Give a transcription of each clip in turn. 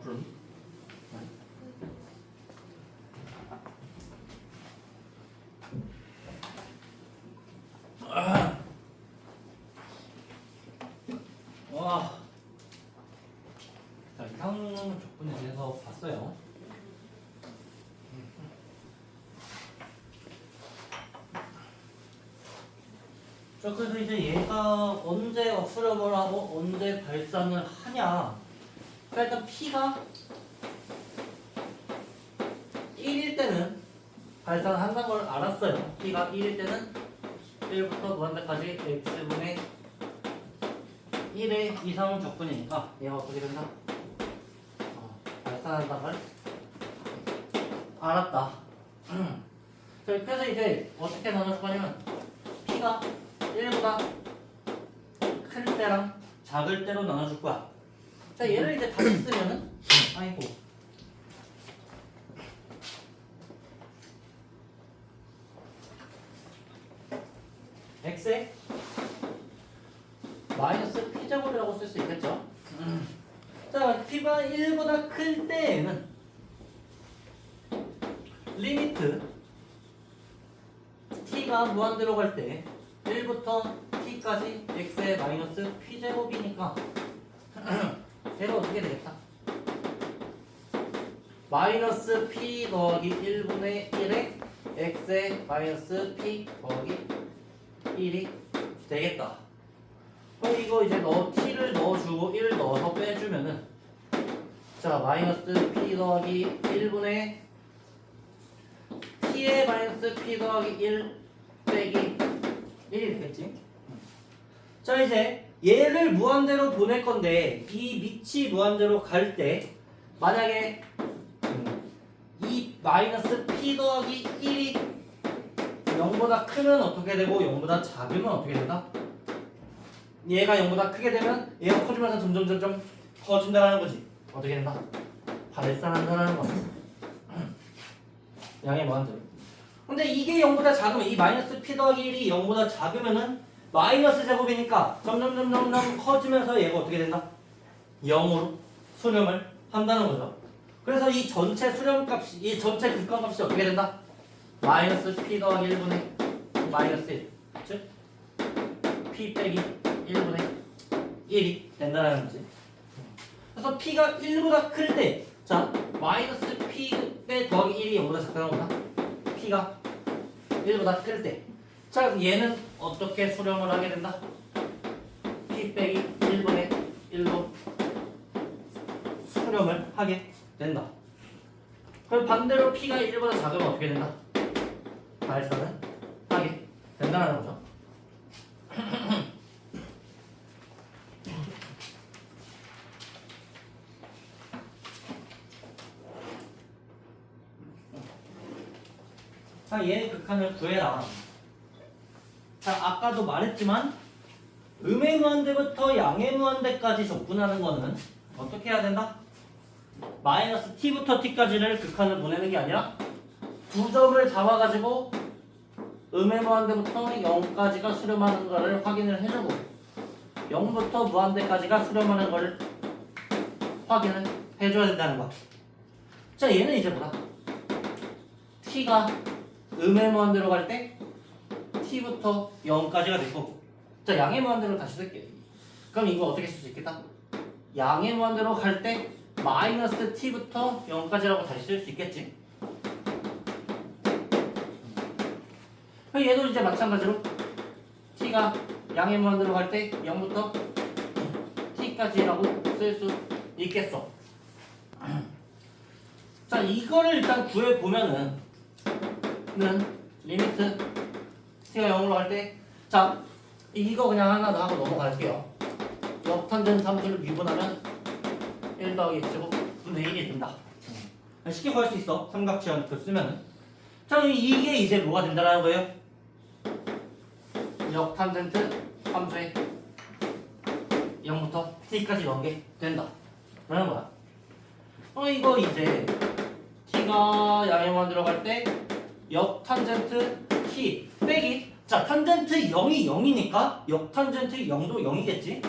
푸른. 와. 자, 이상 조건에 대해서 봤어요. 자, 그래서 이제 얘가 언제 수렴을 하고 언제 발산을 하냐. 그러니까 일단 P가 1일 때는 발산을 한다는 걸 알았어요. P가 1일 때는 1부터 무한대까지 x분의 1의 이상 조건이니까 얘가 어떻게 된다? 발산한다는 걸 알았다. 자, 그래서 이제 어떻게 나눠줄 거냐면 P가 1보다 클 때랑 작을 때로 나눠줄 거야. 자, 얘를 이제 다시 쓰면은 아이고 x에 마이너스 p제곱이라고 쓸 수 있겠죠. 자, p가 1보다 클 때에는 리미트 t가 무한대로 갈 때 1부터 t까지 x의 마이너스 p제곱이니까 얘가 어떻게 되겠다? 마이너스 p 더하기 1분의 1에 x의 마이너스 p 더하기 1이 되겠다. 그럼 이거 이제 t를 넣어주고 1 넣어서 빼주면은 자, 마이너스 p 더하기 1분의 t의 마이너스 p 더하기 1 빼기 1이 되겠지. 자, 이제 얘를 무한대로 보낼 건데 이 밑이 무한대로 갈 때 만약에 이 마이너스 p 더하기 1이 0보다 크면 어떻게 되고 0보다 작으면 어떻게 된다? 얘가 0보다 크게 되면 얘가 커지면서 점점 커진다는 거지. 어떻게 된다? 발산한다는 거지. 양의 무한대로. 근데 이게 0보다 작으면 이 마이너스 p 더하기 1이 0보다 작으면은 마이너스 제곱이니까 점점 커지면서 얘가 어떻게 된다? 0으로 수렴을 한다는 거죠. 그래서 이 전체 수렴값이, 이 전체 극한값이 어떻게 된다? 마이너스 p 더하기 1분의 마이너스 1, 즉 p 빼기 1분의 1이 된다는 거지. 그래서 p가 1보다 클 때, 자, 마이너스 p 빼 더하기 1이 0보다 작다는 거다. p가 1보다 클 때. 자, 그럼 얘는 어떻게 수렴을 하게 된다? p 빼기 1분의 1로 수렴을 하게 된다. 그럼 반대로 p가 1보다 작으면 어떻게 된다? 발산을 하게 된다는 거죠. 자, 얘의 극한을 구해라. 자, 아까도 말했지만 음의 무한대부터 양의 무한대까지 접근하는 거는 어떻게 해야 된다? 마이너스 t부터 t까지를 극한을 보내는 게 아니라 두 점을 잡아가지고 음의 무한대부터 0까지가 수렴하는 거를 확인을 해주고 0부터 무한대까지가 수렴하는 거를 확인을 해줘야 된다는 거. 자, 얘는 이제 뭐다? t가 음의 무한대로 갈 때 t부터 0까지가 될 거고. 자, 양의 무한대로 다시 쓸게요. 그럼 이거 어떻게 쓸 수 있겠다? 양의 무한대로 갈 때 마이너스 t부터 0까지라고 다시 쓸 수 있겠지. 얘도 이제 마찬가지로 t가 양의 무한대로 갈 때 0부터 t까지라고 쓸 수 있겠어. 자, 이거를 일단 구해보면은 리미트 t가 0으로 갈 때, 자, 이거 그냥 하나 더 하고 넘어갈게요. 역탄젠트 함수를 미분하면 1 더하기 x제곱 분의 1이 된다. 쉽게 구할 수 있어. 삼각지연표 쓰면은. 자, 이게 이제 뭐가 된다는 거예요? 역탄젠트 함수에 0부터 t까지 넣은 게 된다 라는 거야. 이거 이제 t가 양의 무한대로 갈 때 역탄젠트 t 빼기, 자, 탄젠트 0이 0이니까 역탄젠트 0도 0이겠지.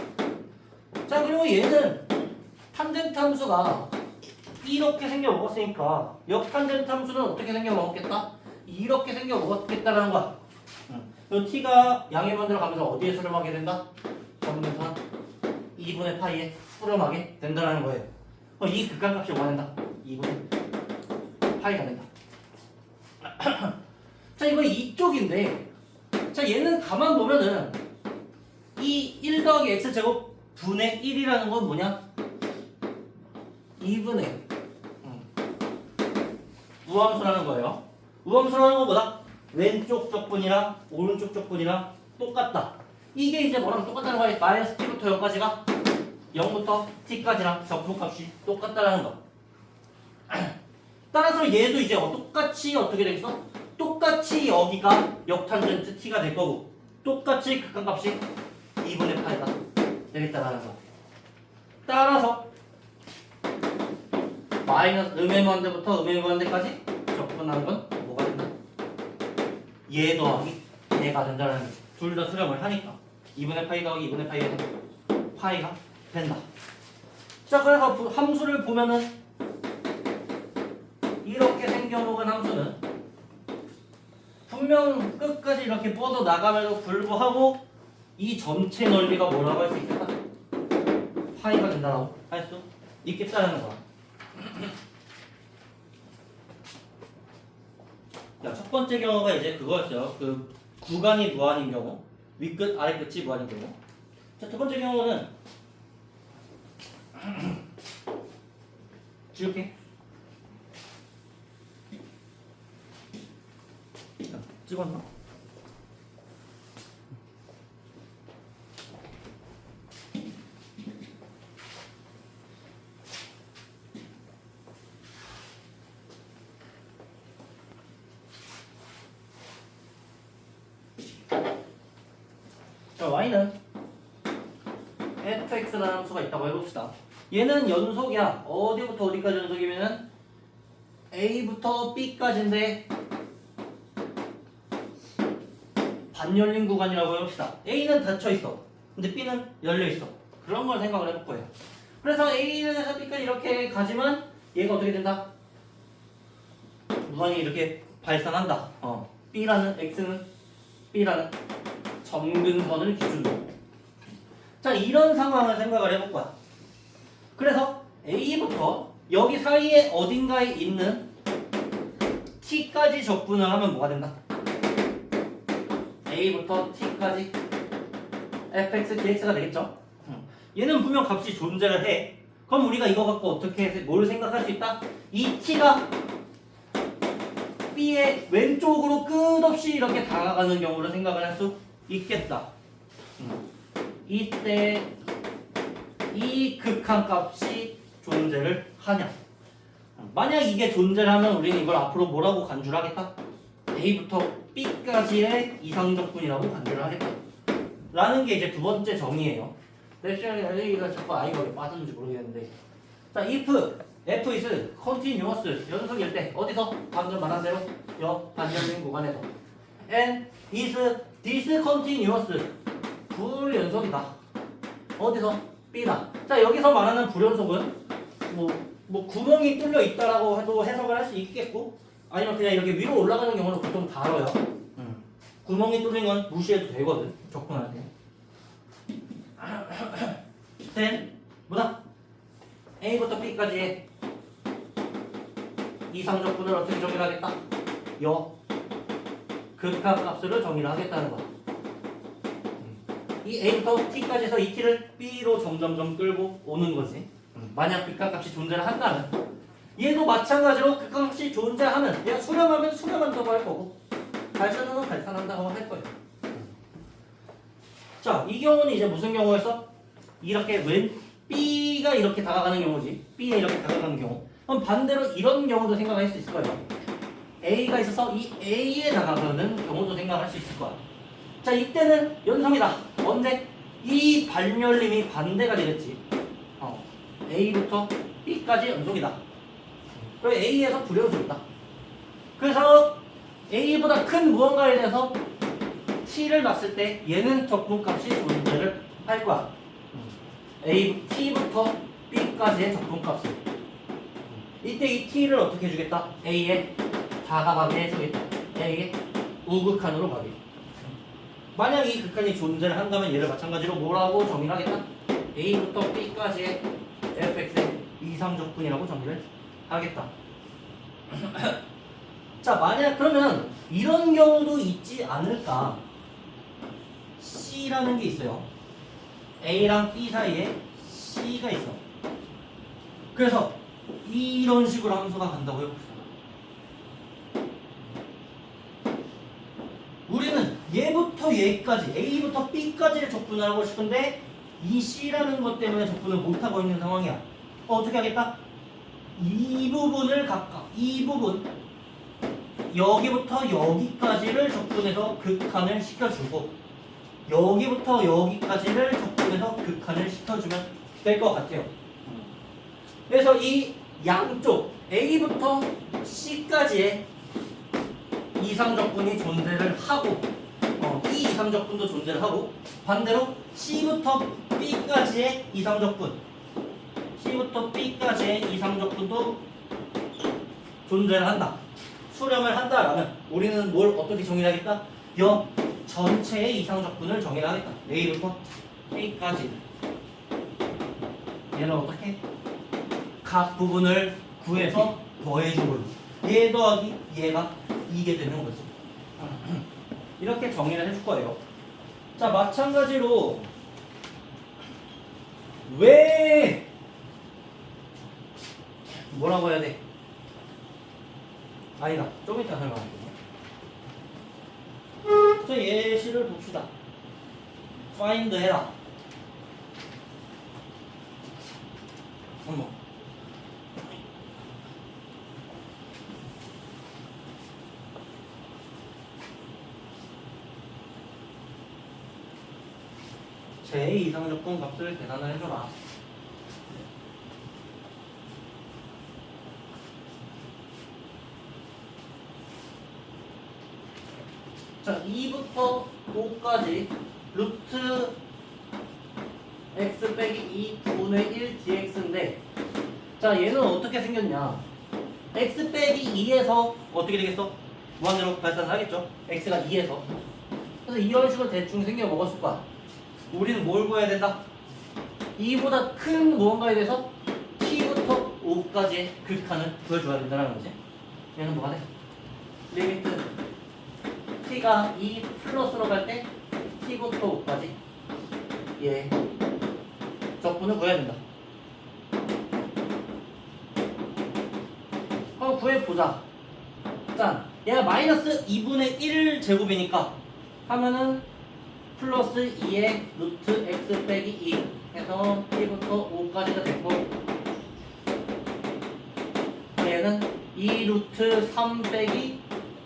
자, 그리고 얘는 탄젠트 함수가 이렇게 생겨 먹었으니까 역탄젠트 함수는 어떻게 생겨 먹었겠다? 이렇게 생겨 먹었겠다라는 거야. 이 t가 양의반대로 가면서 어디에 수렴하게 된다? 정근선 2분의 파이에 수렴하게 된다는 거예요. 이 극한값이 뭐가 된다? 2분의 파이가 된다. 자, 이거 이쪽인데, 자, 얘는 가만 보면은 이 1 더하기 x제곱 분의 1이라는 건 뭐냐? 2분의 우함수라는 거예요. 우함수라는 건 뭐다? 왼쪽 적분이랑 오른쪽 적분이랑 똑같다. 이게 이제 뭐랑 똑같다는 거야? 마이너스 t부터 여기까지가 0부터 t까지랑 적분값이 똑같다라는 거. 따라서 얘도 이제 똑같이 어떻게 되겠어? 똑같이 여기가 역탄젠트 t가 될 거고 똑같이 극한값이 2분의 8가 되겠다라는 거. 따라서 마이너스 음의 무한대부터 적분하는 건 뭐가 된다? 얘 더하기 얘가 된다는 거지. 둘 다 수렴을 하니까 2분의 파이 더하기 2분의 파이가 파이가 된다. 자, 그래서 함수를 보면은 이렇게 생겨먹은 함수는 분명 끝까지 이렇게 뻗어 나감에도 불구하고 이 전체 넓이가 뭐라고 할 수 있겠다? 파이가 된다라고 할 수 있겠다는 거야. 자, 첫 번째 경우가 이제 그거였어요. 그 구간이 무한인 경우, 윗끝, 아래끝이 무한인 경우. 자, 두 번째 경우는 지울게. 찍었나? 자, y는 fx라는 함수가 있다고 해봅시다. 얘는 연속이야. 어디부터 어디까지 연속이면은 a부터 b까지인데 반열린 구간이라고 해봅시다. a는 닫혀있어. 근데 b는 열려있어. 그런 걸 생각을 해볼 거예요. 그래서 a에서 b까지 이렇게 가지만 얘가 어떻게 된다? 무한히 이렇게 발산한다. b라는 x는 b라는 점근선을 기준으로. 자, 이런 상황을 생각을 해볼 거야. 그래서 a부터 여기 사이에 어딘가에 있는 t까지 적분을 하면 뭐가 된다? a부터 t까지 fx dx가 되겠죠? 얘는 분명 값이 존재를 해. 그럼 우리가 이거 갖고 어떻게 뭘 생각할 수 있다? 이 t가 b의 왼쪽으로 끝없이 이렇게 다가가는 경우를 생각을 할 수 있겠다. 이때 이 극한값이 존재를 하냐? 만약 이게 존재를 하면 우리는 이걸 앞으로 뭐라고 간주를 하겠다? a부터 b까지의 이상적분이라고 간주를 하겠다. 라는 게 이제 두 번째 정의예요. 내 시간에 A가 자꾸 I가 왜 빠졌는지 모르겠는데. 자, if f is continuous 연속일 때 어디서? 방금 말한 대로 반열린 구간에서 and is discontinuous 불연속이다. 어디서? B다. 자, 여기서 말하는 불연속은 뭐 구멍이 뚫려 있다라고 해도 해석을 할 수 있겠고 아니면 그냥 이렇게 위로 올라가는 경우는 보통 다뤄요. 구멍이 뚫린 건 무시해도 되거든. 적분할 때. then 뭐다? A부터 B까지의 이상적분을 어떻게 정의를 하겠다? 극한값으로 정의를 하겠다는 거야. 이 A부터 T까지에서 이 T를 B로 점점점 끌고 오는 거지. 만약 극한값이 존재를 한다면 얘도 마찬가지로 극한값이 존재하면 얘가 수렴하면 수렴한다고 할 거고 발산하면 발산한다고 할 거예요. 자, 이 경우는 이제 무슨 경우였어? 이렇게 B가 이렇게 다가가는 경우지. B에 이렇게 다가가는 경우. 그럼 반대로 이런 경우도 생각할 수 있을 거예요. A가 있어서 이 A에 다가가는 경우도 생각할 수 있을 거야. 자, 이때는 연속이다. 언제? 이 반열림이 반대가 되겠지. A부터 B까지 연속이다. 그럼 A에서 불연속이다. 그래서 A보다 큰 무언가에 대해서 T를 놨을 때 얘는 적분값이 존재를 할 거야. T부터 B까지의 적분값을. 이때 이 t를 어떻게 해주겠다? a에 다가가게 해주겠다. a에 우극한으로 가게. 만약 이 극한이 존재를 한다면 얘를 마찬가지로 뭐라고 정의를 하겠다? a부터 b까지의 fx의 이상적분이라고 정의를 하겠다. 자, 만약 그러면 이런 경우도 있지 않을까? C라는 게 있어요. A랑 B 사이에 C가 있어. 그래서 이런 식으로 함수가 간다고 해봅시다. 우리는 얘부터 얘까지, A부터 B까지를 적분하고 싶은데 이 C라는 것 때문에 적분을 못하고 있는 상황이야. 어떻게 하겠다? 이 부분을 각각, 이 부분 여기부터 여기까지를 적분해서 극한을 시켜주고 여기부터 여기까지를 적분해서 극한을 시켜주면 될 것 같아요. 그래서 이 양쪽 A부터 C까지의 이상적분이 존재를 하고 이 이상적분도 존재를 하고 반대로 C부터 B까지의 이상적분 C부터 B까지의 이상적분도 존재를 한다. 수렴을 한다라면 우리는 뭘 어떻게 정의하겠다? 여 전체의 이상적분을 정의하겠다. A부터 A까지. 얘는 어떻게? 각 부분을 구해서 더해준 걸로. 얘 더하기 얘가 이게 되는 거지. 이렇게 정의를 해줄 거예요. 자, 마찬가지로 왜 뭐라고 해야 돼? 아니다. 좀 이따 설명할게요. 자, 예시를 봅시다. find 해라. 어머. 제 이상적분 값을 계산을 해줘라. 자, 2부터 5까지 루트 x 빼기 2분의 1 dx인데 자, 얘는 어떻게 생겼냐? x 빼기 2에서 어떻게 되겠어? 무한대로 발산하겠죠? x가 2에서. 그래서 이런 식으로 대충 생겨 먹었을 거야. 우리는 뭘 구해야 된다? 2보다 큰 무언가에 대해서 t부터 5까지의 극한을 구해줘야 된다는 거지. 얘는 뭐가 돼? 리미트 t가 2 플러스로 갈 때 t부터 5까지 얘 적분을 구해야 된다. 그럼 구해보자. 짠, 얘가 마이너스 2분의 1 제곱이니까 하면은 플러스 2의 루트 x 빼기 2 해서 t부터 5까지가 됐고 얘는 2 루트 3 빼기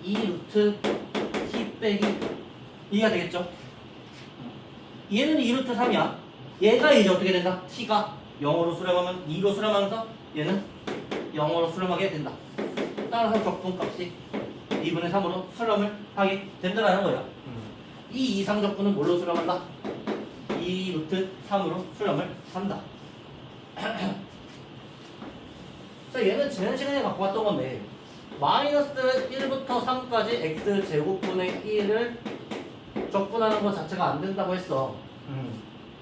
2 루트 t 빼기 2가 되겠죠. 얘는 2 루트 3이야. 얘가 이제 어떻게 된다? t가 0으로 수렴하면 2로 수렴하면서 얘는 0으로 수렴하게 된다. 따라서 적분값이 2분의 3으로 수렴을 하게 된다는 거예요. 이 이상적분은 뭘로 수렴한다? 2 루트 3으로 수렴을 한다. 자, 얘는 지난 시간에 갖고 왔던 건데 마이너스 1부터 3까지 x제곱분의 1을 적분하는 것 자체가 안 된다고 했어.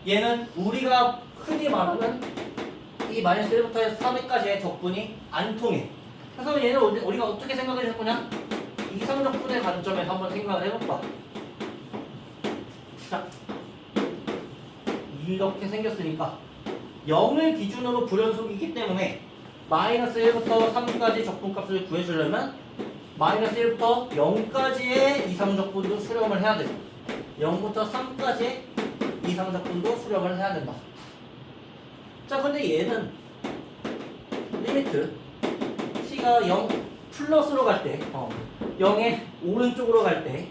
얘는 우리가 흔히 말하는 이 마이너스 1부터 3까지의 적분이 안 통해. 그래서 얘는 우리가 어떻게 생각을 해줄 거냐? 이상적분의 관점에서 한번 생각을 해볼까? 자, 이렇게 생겼으니까 0을 기준으로 불연속이기 때문에 마이너스 1부터 3까지 적분값을 구해주려면 마이너스 1부터 0까지의 이상적분도 수렴을 해야 되고 0부터 3까지의 이상적분도 수렴을 해야 된다. 자, 근데 얘는 리미트 t가 0 플러스로 갈 때 0의 오른쪽으로 갈 때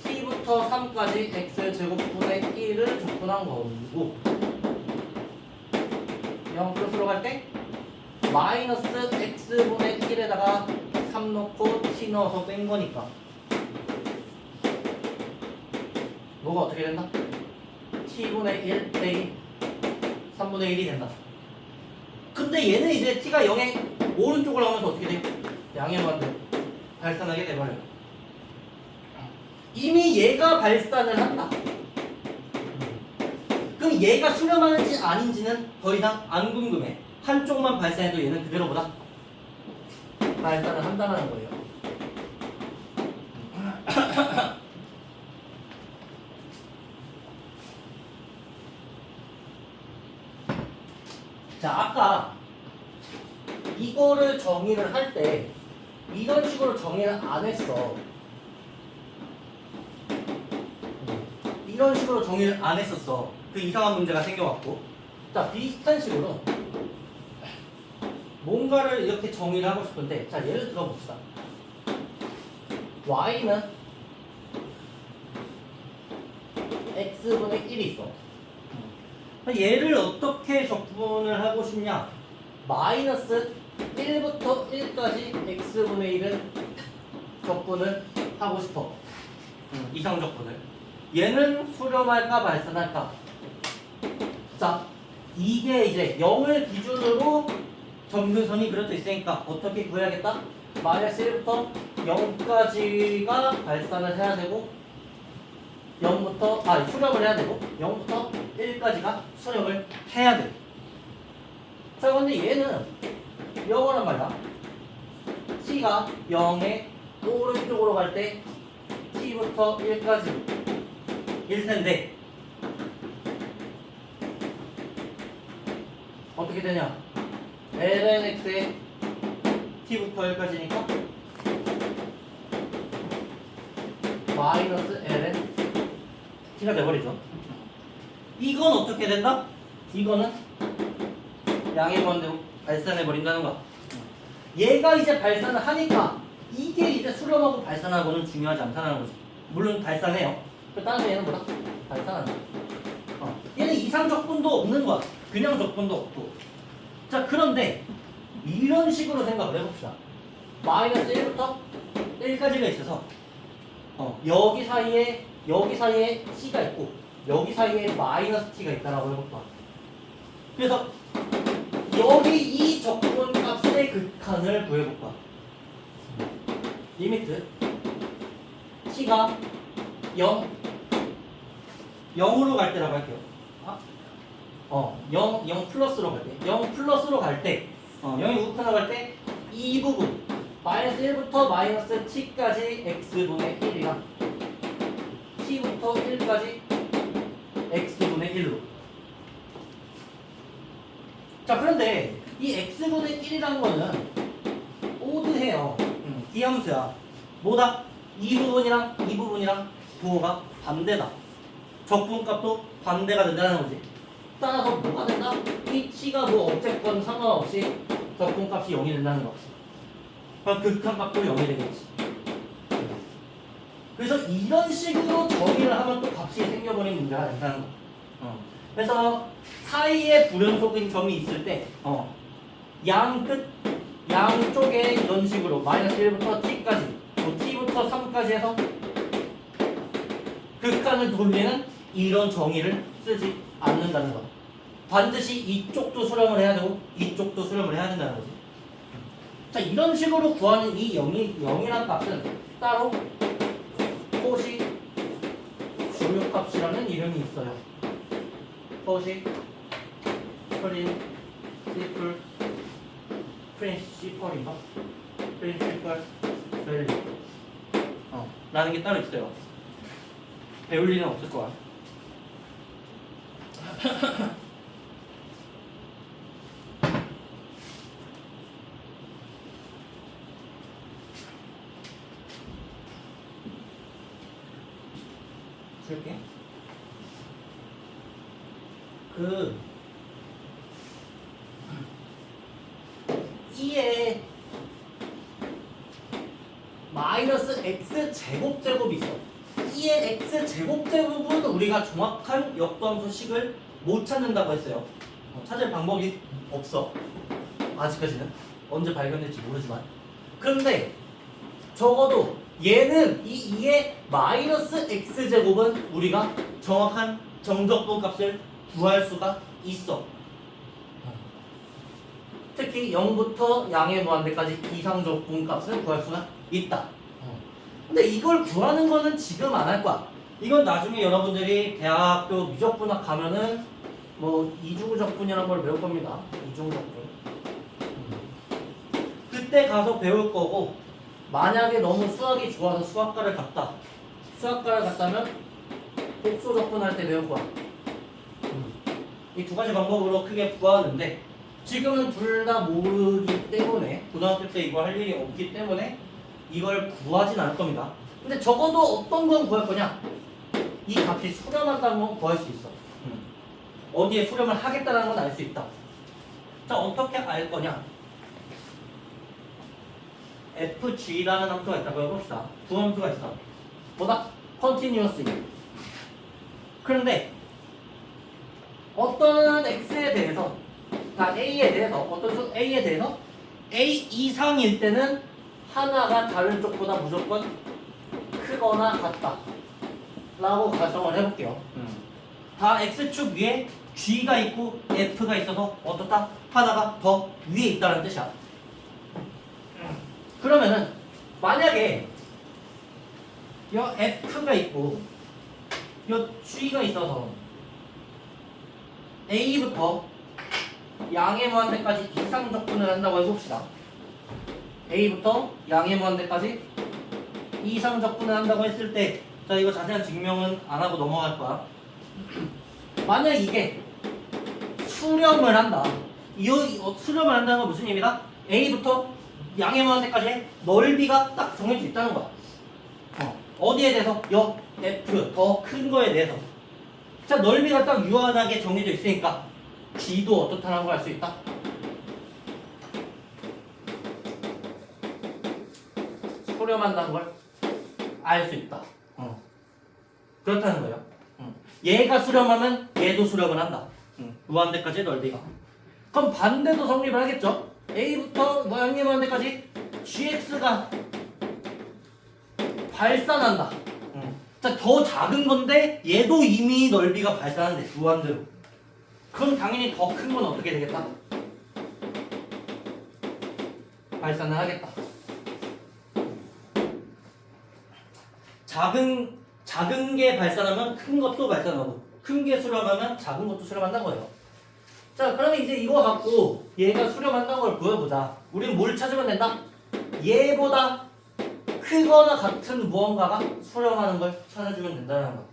t부터 3까지 x제곱분의 1을 적분한 거고 0 플러스로 갈 때 마이너스 x분의 1에다가 3 넣고 t 넣어서 뺀 거니까 뭐가 어떻게 된다? t분의 1 빼기 3분의 1이 된다. 근데 얘는 이제 t가 0에 오른쪽으로 가면서 어떻게 돼? 양해무한대 발산하게 돼버려요. 이미 얘가 발산을 한다. 그럼 얘가 수렴하는지 아닌지는 더 이상 안 궁금해. 한쪽만 발산해도 얘는 그대로보다 발산을 한다는 거예요. 자, 아까 이거를 정의를 할 때 이런 식으로 정의를 안 했어. 이런 식으로 정의를 안 했었어. 그 이상한 문제가 생겨갖고. 자, 비슷한 식으로 뭔가를 이렇게 정의를 하고 싶은데, 자, 예를 들어 봅시다. y는 x분의 1이 있어. 얘를 어떻게 적분을 하고 싶냐? 마이너스 1부터 1까지 x분의 1은 적분을 하고 싶어. 이상 적분을. 얘는 수렴할까 발산할까? 자, 이게 이제 0을 기준으로 점근선이 그려져 있으니까 어떻게 구해야겠다? 마이너스 1부터 0까지가 발산을 해야 되고 0부터 수렴을 해야 되고 0부터 1까지가 수렴을 해야 돼. 자, 근데 얘는 영어란 말이야. t가 0의 오른쪽으로 갈 때 t부터 1까지 일 텐데 어떻게 되냐? ln x에 t부터 1까지니까 마이너스 ln t가 돼버리죠. 이건 어떻게 된다? 이거는 양의 무한대로 발산해버린다는 거야. 얘가 이제 발산을 하니까 이게 이제 수렴하고 발산하고는 중요하지 않다는 거지. 물론 발산해요. 따라서 얘는 뭐다? 발산한다. 얘는 이상 적분도 없는 거야. 균형 적분도 없고. 자, 그런데 이런 식으로 생각을 해봅시다. 마이너스 1부터 1까지가 있어서 여기 사이에 t가 있고 여기 사이에 마이너스 t가 있다라고 해볼까. 그래서 여기 이 적분 값의 극한을 구해볼까. 리미트 t가 0으로 갈 때라고 할게요. 0 플러스로 갈 때. 0 플러스로 갈 때, 0이 우편으로 갈 때 이 부분 마이너스 1부터 마이너스 t까지 x분의 1이랑 t부터 1까지 x분의 1로. 자, 그런데 이 x분의 1이란 거는 오드해요. 기함수야. 뭐다? 이 부분이랑 부호가 반대다. 적분값도 반대가 된다는 거지. 따라서 뭐가 된다? 이 t가 뭐 어쨌건 상관없이 적분값이 0이 된다는 거. 그럼 극한값도 0이 되겠지. 그래서 이런 식으로 정의를 하면 또 값이 생겨버린 문제가 된다는 거. 그래서 사이에 불연속인 점이 있을 때 양쪽에 이런 식으로 마이너스 1부터 t까지 t부터 3까지 해서 극한을 돌리는 이런 정의를 쓰지 않는다는 거야. 반드시 이쪽도 수렴을 해야 되고 이쪽도 수렴을 해야 된다는 거지. 자, 이런 식으로 구하는 이 0이란 값은 따로 코시 주요값이라는 이름이 있어요. 코시 프린시펄인가? 프린시펄 밸류 라는 게 따로 있어요. 배울 일은 없을 거야. 줄게. 이에 마이너스 x 제곱제곱이 있어. 이의 x 제곱제곱은 우리가 정확한 역도함수식을 못 찾는다고 했어요. 찾을 방법이 없어. 아직까지는. 언제 발견될지 모르지만. 그런데 적어도 얘는 이 2의 마이너스 x제곱은 우리가 정확한 정적분 값을 구할 수가 있어. 특히 0부터 양의 무한대까지 이상적분 값을 구할 수가 있다. 근데 이걸 구하는 거는 지금 안 할 거야. 이건 나중에 여러분들이 대학교 미적분학 가면은 뭐 이중적분이라는 걸 배울 겁니다. 이중적분. 그때 가서 배울 거고, 만약에 너무 수학이 좋아서 수학과를 갔다. 수학과를 갔다면 복소적분할 때 배울 거야. 이 두 가지 방법으로 크게 구하는데 지금은 둘 다 모르기 때문에 고등학교 때 이거 할 일이 없기 때문에 이걸 구하진 않을 겁니다. 근데 적어도 어떤 건 구할 거냐? 이 값이 수렴한다는 건 구할 수 있어. 어디에 수렴을 하겠다는 건 알 수 있다. 자, 어떻게 알 거냐? fg라는 함수가 있다고 해봅시다. 두 함수가 있어. 뭐다? continuous. 그런데 어떤 x에 대해서, a에 대해서, 어떤 수 a에 대해서 a 이상일 때는 하나가 다른 쪽보다 무조건 크거나 같다 라고 가정을 해볼게요. 다 x축 위에 g가 있고 f가 있어서 어떻다? 하나가 더 위에 있다는 뜻이야. 그러면은 만약에 여 f가 있고 여 g가 있어서 a부터 양의 무한대까지 이상적분을 한다고 해봅시다. a부터 양의 무한대까지 이상적분을 한다고 했을 때, 자, 이거 자세한 증명은 안 하고 넘어갈 거야. 만약 이게 수렴을 한다. 수렴을 한다는 건 무슨 의미다? a부터 양의 무한대까지의 넓이가 딱 정해져 있다는 거야. 어디에 대해서? 여 f 더 큰 거에 대해서. 자, 넓이가 딱 유한하게 정해져 있으니까 g도 어떻다는 걸 알 수 있다. 수렴한다는 걸 알 수 있다. 그렇다는 거예요. 얘가 수렴하면 얘도 수렴을 한다. 무한대까지의 넓이가. 그럼 반대도 성립을 하겠죠. a부터 양의 무한대까지 gx가 발산한다. 자, 더 작은 건데 얘도 이미 넓이가 발산한대. 무한대로. 그럼 당연히 더 큰 건 어떻게 되겠다? 발산을 하겠다. 작은 게 발산하면 큰 것도 발산하고, 큰 게 수렴하면 작은 것도 수렴한다는 거예요. 자, 그러면 이제 이거 갖고 얘가 수렴한다는 걸 보여보자. 우린 뭘 찾으면 된다? 얘보다 크거나 같은 무언가가 수렴하는 걸 찾아주면 된다는 거.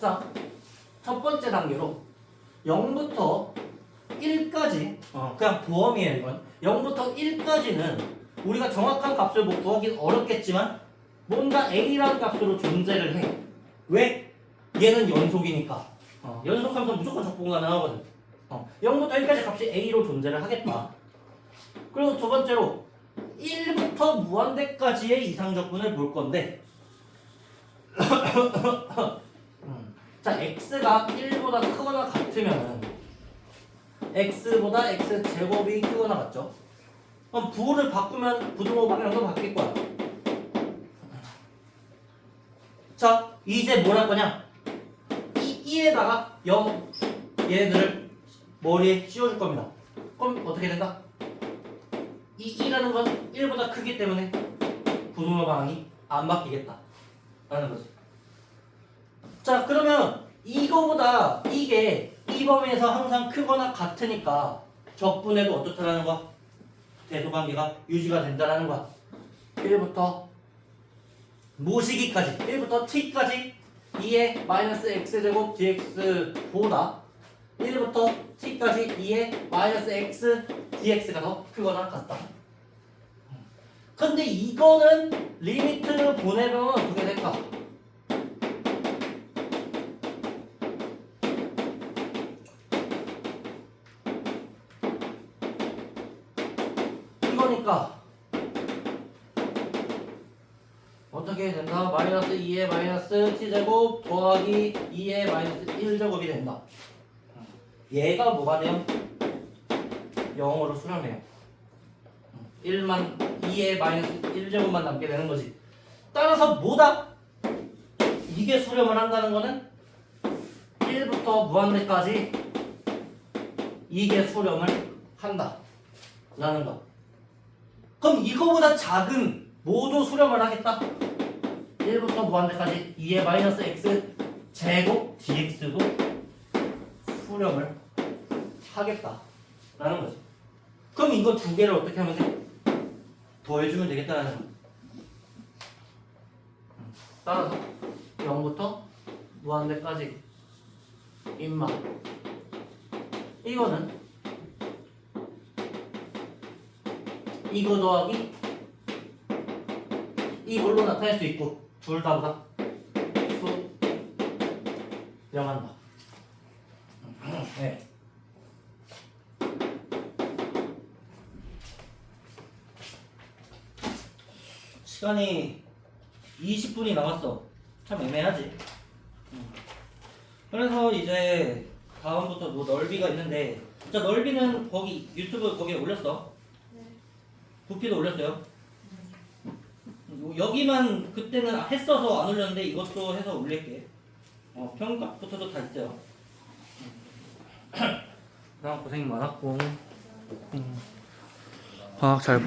자, 첫 번째 단계로 0부터 1까지, 그냥 보험이에요, 이건. 0부터 1까지는 우리가 정확한 값을 뭐 구하기는 어렵겠지만 뭔가 a라는 값으로 존재를 해. 왜? 얘는 연속이니까. 연속하면서 무조건 적분 가능하거든. 0부터 1까지 값이 a로 존재를 하겠다. 그리고 두 번째로 1부터 무한대까지의 이상적분을 볼 건데 자, x가 1보다 크거나 같으면 x보다 x제곱이 크거나 같죠? 그럼 부호를 바꾸면 부등호 방향도 바뀔 거야. 자, 이제 뭘 할 거냐? 이에다가 얘네들을 머리에 씌워줄 겁니다. 그럼 어떻게 된다? 이 2라는 건 1보다 크기 때문에 부등호 방향이 안 바뀌겠다 라는 거지. 자, 그러면 이거보다 이게 이 범위에서 항상 크거나 같으니까 적분해도 어떻다라는 거야? 대소관계가 유지가 된다라는 거야. 1부터 모시기까지 1부터 t까지 2의 마이너스 x제곱 dx보다 1부터 t까지 2의 마이너스 x dx가 더 크거나 같다. 근데 이거는 리미트를 보내면 어떻게 될까? 이거니까 어떻게 된다? 마이너스 2의 마이너스 t제곱 더하기 2의 마이너스 1제곱이 된다. 얘가 뭐가 돼요? 0으로 수렴해요. 2의 마이너스 1제곱만 남게 되는 거지. 따라서 뭐다? 이게 수렴을 한다는 거는 1부터 무한대까지 이게 수렴을 한다. 라는 거. 그럼 이거보다 작은 모두 수렴을 하겠다. 1부터 무한대까지 2의 마이너스 x 제곱 dx도 수렴을 하겠다 라는 거지. 그럼 이거 두 개를 어떻게 하면 돼? 더해주면 되겠다라는 거. 따라서 0부터 무한대까지 임마 이거는 이거 더하기 이걸로 나타낼 수 있고 둘 다보다 수렴한다. 네. 시간이 20분이 남았어. 참 애매하지. 그래서 이제 다음부터 뭐 넓이가 있는데, 자 넓이는 거기 유튜브 거기에 올렸어. 부피도 올렸어요. 여기만 그때는 했어서 안 올렸는데 이것도 해서 올릴게. 평값부터도 다 있어요. 그럼 고생 많았고. 잘